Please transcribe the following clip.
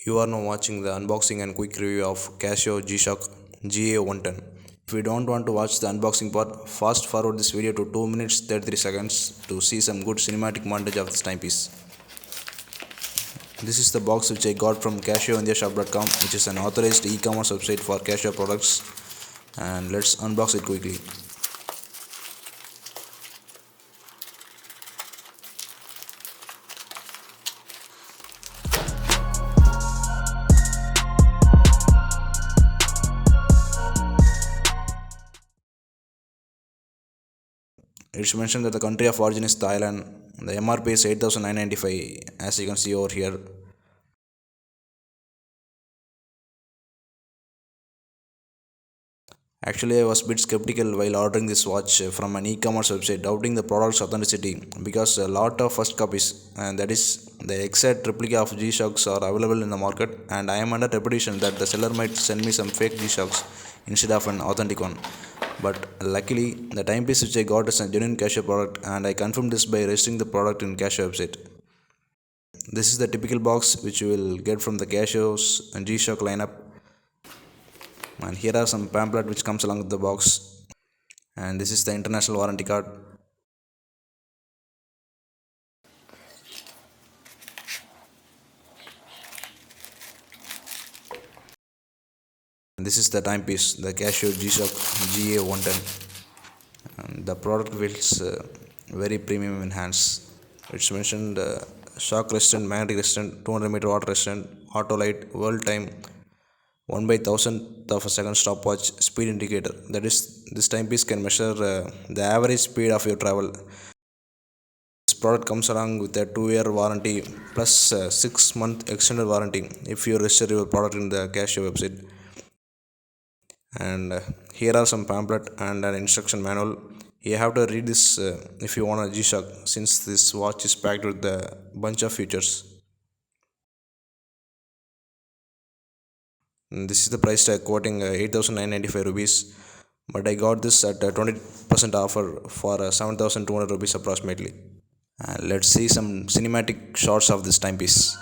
You are now watching the unboxing and quick review of Casio G-Shock GA-110. If you don't want to watch the unboxing part, fast forward this video to 2 minutes 33 seconds to see some good cinematic montage of this timepiece. This is the box which I got from Casio-shop.com, which is an authorized e-commerce website for Casio products, and let's unbox it quickly. It's mentioned that the country of origin is Thailand. The MRP is 8,995, as you can see over here. Actually, I was a bit skeptical while ordering this watch from an e-commerce website, doubting the product's authenticity because a lot of first copies, and that is the exact replica of G-Shocks, are available in the market, and I am under reputation that the seller might send me some fake G-Shocks instead of an authentic one. But luckily, the timepiece which I got is a genuine Casio product, and I confirmed this by registering the product in Casio website. This is the typical box which you will get from the Casio's and G-Shock lineup. And here are some pamphlet which comes along with the box, and this is the international warranty card. And this is the timepiece, the Casio G-Shock GA-110, and the product feels very premium in hands. It's mentioned shock resistant, magnetic resistant, 200 meter water resistant, auto light, world time, 1/1000th of a second stopwatch, speed indicator. That is, this timepiece can measure the average speed of your travel. This product comes along with a 2-year warranty plus 6-month extended warranty if you register your product in the Casio website. And here are some pamphlet and an instruction manual. You have to read this if you want a G-Shock, since this watch is packed with a bunch of features. And this is the price tag quoting 8,995 rupees, but I got this at a 20% offer for 7,200 rupees approximately. Let's see some cinematic shots of this timepiece.